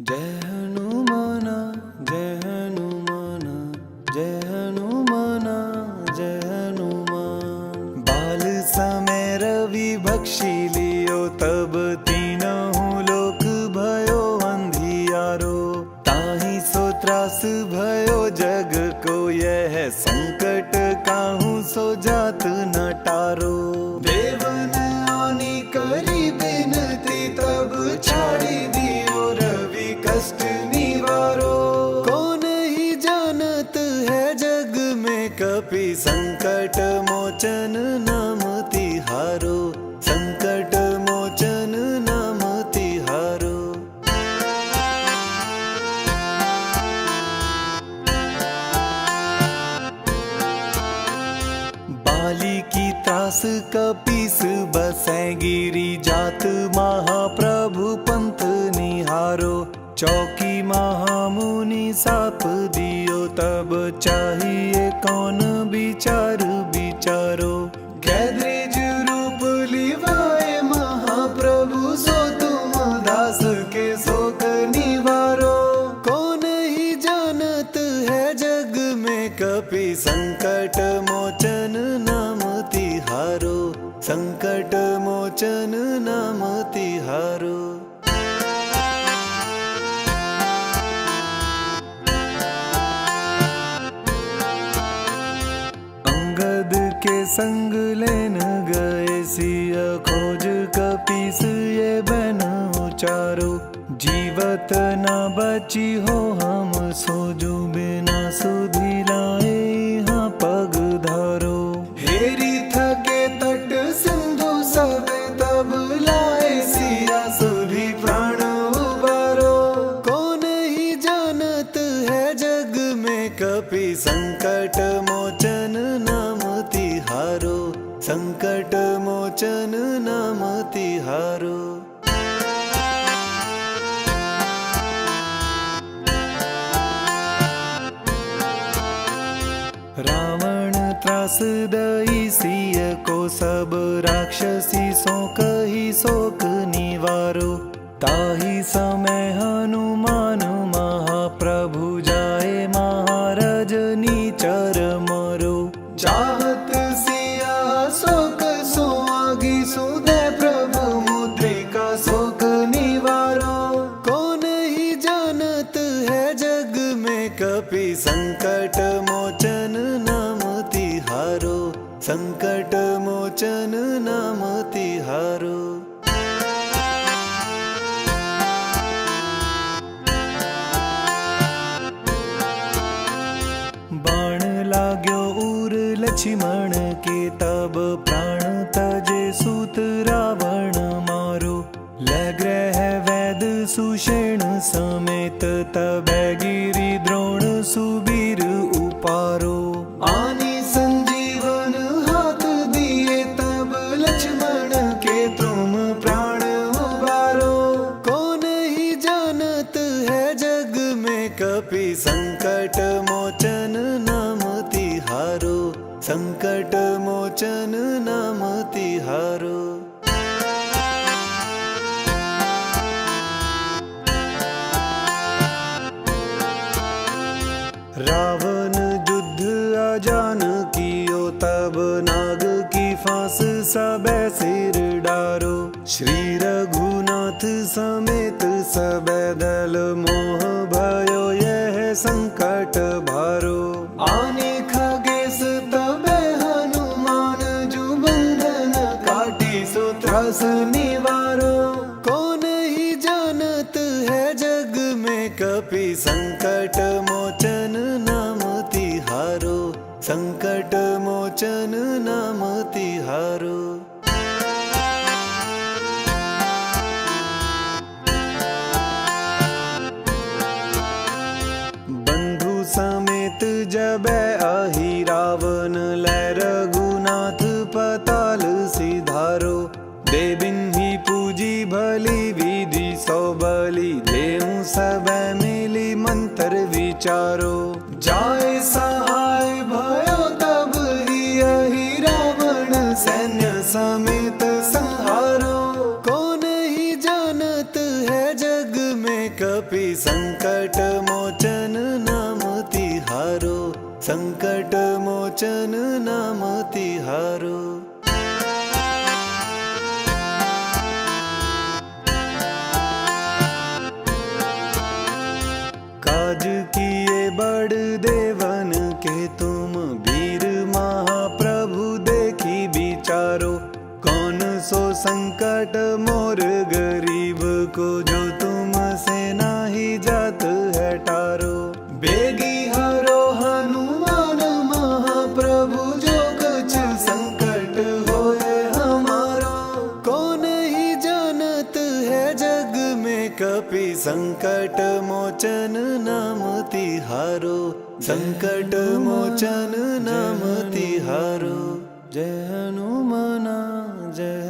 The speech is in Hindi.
जय हनुमान जय हनुमान जय हनुमान जय हनुमान। बाल समय रवि भक्षी लियो तब तीनहु लोक भयो अंधियारो। ताहि सो त्रास भयो जग को यह संकट काहू सो जात न टारो। देवन आनी करी बिनती तब छाड़ी दियो रवि कष्ट निवारो। कौन ही जानत है जग में कपि संकट मोचन नाम तिहारो। संकट मोचन नाम तिहारो। बाली की त्रास कपीस बसै गिरी जात महाप्रभु पंथ निहारो। चौकी महामुनि साप दियो तब चाहिए कौन विचार विचारो। गैद्रिज रूप लिवाए महाप्रभु सो तुम दास के शोक निवारो। कौन ही जानत है जग में कपि संकट मोचन नाम तिहारो। संकट मोचन नाम तिहारो। अंगद के संग लेन गए सिया खोज कपीस ये बन उचारो। जीवत न बची हो हम सोजो बिना सुधि लाए यहाँ पग धारो। हेरी थके तट सिंधु सब तब लाए सिया सुधि प्राण उबारो। कौन ही जानत है जग में कपि संकट मोचन नाम तिहारो। संकट मोचन नाम तिहारो। रावण त्रास दई सिय को सब राक्षसी सो कही शोक निवारो। ताहि समय हनुमान महाप्रभु जाए महाराज नीचर मरो। चाहत सिया शोक सो आगी सुदे प्रभु मुद्रिका शोक निवारो। कौन ही जानत है जग में कपि संकट मोचन नाम तिहारो। संकट मोचन नाम तिहारो। बाण लाग्यो उर लक्ष्मण के तब प्राण तजे सूत रावण मारो। लग्रह वैद सुषेण समेत तब गिरि द्रोण सुबीर उपारो। आनी संजीवन हाथ दिए तब लक्ष्मण के तुम प्राण उबारो। कौन ही जानत है जग में कपि संकट मोचन नाम तिहारो। संकट मोचन नाम तिहारो। रावण युद्ध अजान कियो तब नाग की फांस सबे सिर डारो। श्री रघुनाथ समेत सबे दल मोह भयो यह संकट भारो। आने खगेश तबे हनुमान जो बंधन काटी सो त्रास निवारो। कौन ही जानत है जग में कपि संकट मोचन नाम तिहारो। संकट मोचन नाम तिहारो। बंधु समेत जबै आहि रावण लै रघुनाथ पताल सिधारो। देविन ही पूजी भली विधि सौ बलि देहु सब मिली मंत्र विचारो। जाय सहाय भयो तब ही रावण सैन्य समेत संहारो। कौन ही जानत है जग में कपि कपि संकट मोचन नाम तिहारो, संकट मोचन नाम तिहारो। काज किए बड़ देवन के तुम, वीर महाप्रभु देखी विचारो। कौन सो संकट मोर गरीब को, जो तुम से नाही जात है टारो। बेगी हरो हनुमान महाप्रभु, जो कुछ संकट होए हमारो। कौन ही जानत है जग में, कपि संकट मोचन नाम तिहारो, संकट मोचन नाम तिहारो। जय हनुमाना जय